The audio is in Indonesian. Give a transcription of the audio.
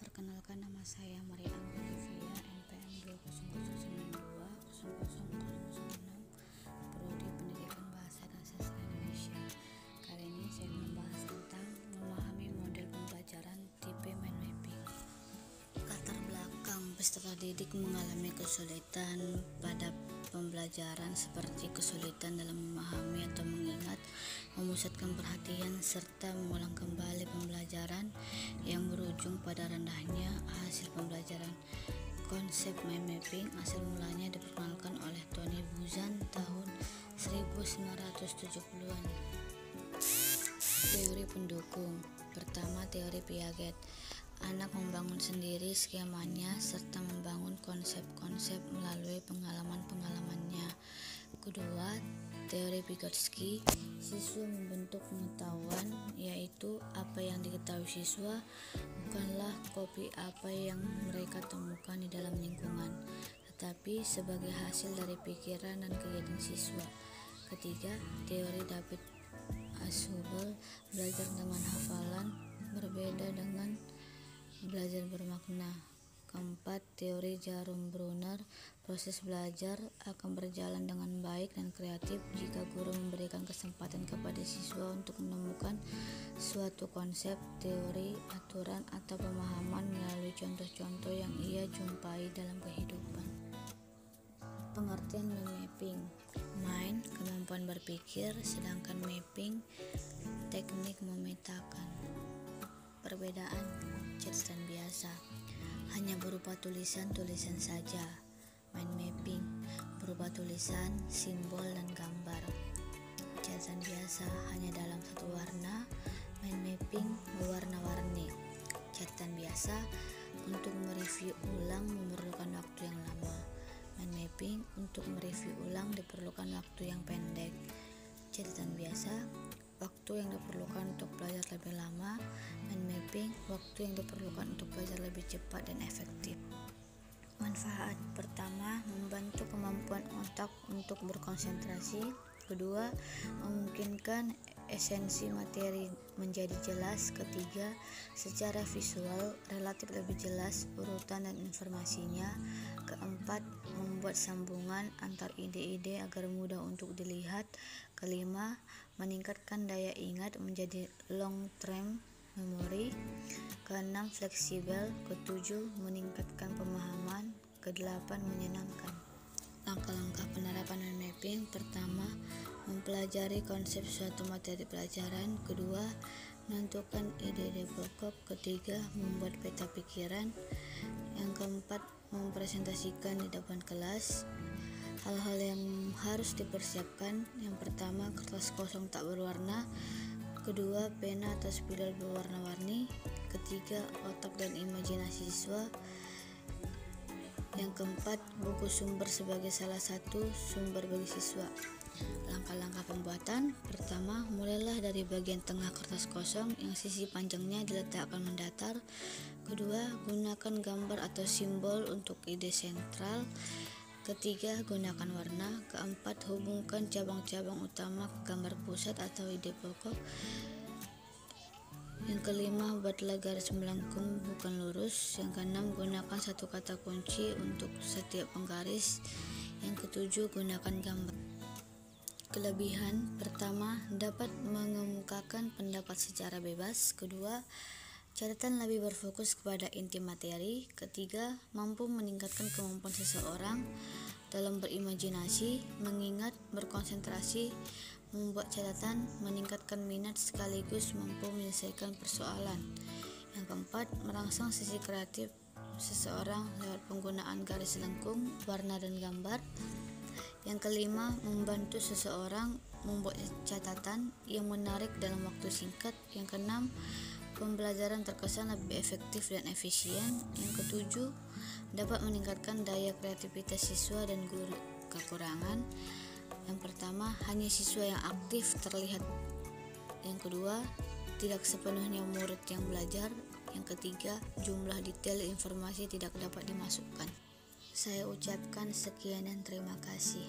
Perkenalkan, nama saya Maria Olivia, NPM 20092000006, Prodi Pendidikan Bahasa dan Sastra Indonesia. Kali ini saya membahas tentang memahami model pembelajaran tipe mind mapping. Latar belakang peserta didik mengalami kesulitan pada pembelajaran seperti kesulitan dalam memahami atau mengingat, memusatkan perhatian, serta mengulang kembali pembelajaran yang berujung pada rendahnya hasil pembelajaran. Konsep mind mapping asal mulanya diperkenalkan oleh Tony Buzan tahun 1970-an. Teori pendukung. Pertama, teori Piaget. Anak membangun sendiri skemanya serta membangun konsep-konsep melalui pengalaman-pengalamannya. Kedua, teori Vygotsky. Siswa membentuk pengetahuan, yaitu apa yang diketahui siswa bukanlah kopi apa yang mereka temukan di dalam lingkungan, tetapi sebagai hasil dari pikiran dan kegiatan siswa. Ketiga, teori David Ausubel. Belajar dengan hafalan berbeda dengan belajar bermakna. Keempat, teori Jarum Brunner. Proses belajar akan berjalan dengan baik dan kreatif jika guru memberikan kesempatan kepada siswa untuk menemukan suatu konsep, teori, aturan, atau pemahaman melalui contoh-contoh yang ia jumpai dalam kehidupan. Pengertian mind mapping. Mind, kemampuan berpikir, sedangkan mapping, teknik memetakan. Perbedaan. Catatan biasa hanya berupa tulisan-tulisan saja. Mind mapping berupa tulisan, simbol, dan gambar. Catatan biasa hanya dalam satu warna. Mind mapping berwarna-warni. Catatan biasa untuk mereview ulang memerlukan waktu yang lama. Mind mapping untuk mereview ulang diperlukan waktu yang pendek. Catatan biasa waktu yang diperlukan untuk belajar lebih lama. Mind mapping waktu yang diperlukan untuk belajar lebih cepat dan efektif. Manfaat. Pertama, membantu kemampuan otak untuk berkonsentrasi. Kedua, memungkinkan esensi materi menjadi jelas. Ketiga, secara visual relatif lebih jelas urutan dan informasinya. Keempat, membuat sambungan antar ide-ide agar mudah untuk dilihat. Kelima, meningkatkan daya ingat menjadi long term memory. Keenam, fleksibel. Ketujuh, meningkatkan pemahaman. Kedelapan, menyenangkan. Langkah-langkah penerapan mind mapping. Pertama, mempelajari konsep suatu materi pelajaran. Kedua, menentukan ide-ide pokok. Ketiga, membuat peta pikiran. Yang keempat, mempresentasikan di depan kelas. Hal-hal yang harus dipersiapkan. Yang pertama, kertas kosong tak berwarna. Kedua, pena atau spidol berwarna-warni. Ketiga, otak dan imajinasi siswa. Yang keempat, buku sumber sebagai salah satu sumber bagi siswa. Langkah-langkah pembuatan. Pertama, mulailah dari bagian tengah kertas kosong yang sisi panjangnya diletakkan mendatar. Kedua, gunakan gambar atau simbol untuk ide sentral. Ketiga, gunakan warna. Keempat, hubungkan cabang-cabang utama ke gambar pusat atau ide pokok. Yang kelima, buatlah garis melengkung bukan lurus. Yang keenam, gunakan satu kata kunci untuk setiap penggaris. Yang ketujuh, gunakan gambar. Kelebihan. Pertama, dapat mengemukakan pendapat secara bebas. Kedua, catatan lebih berfokus kepada inti materi. Ketiga, mampu meningkatkan kemampuan seseorang dalam berimajinasi, mengingat, berkonsentrasi, membuat catatan, meningkatkan minat sekaligus mampu menyelesaikan persoalan. Yang keempat, merangsang sisi kreatif seseorang lewat penggunaan garis lengkung, warna, dan gambar. Yang kelima, membantu seseorang membuat catatan yang menarik dalam waktu singkat. Yang keenam, pembelajaran terkesan lebih efektif dan efisien. Yang ketujuh, dapat meningkatkan daya kreativitas siswa dan guru. Kekurangan. Yang pertama, hanya siswa yang aktif terlihat. Yang kedua, tidak sepenuhnya murid yang belajar. Yang ketiga, jumlah detail informasi tidak dapat dimasukkan. Saya ucapkan sekian dan terima kasih.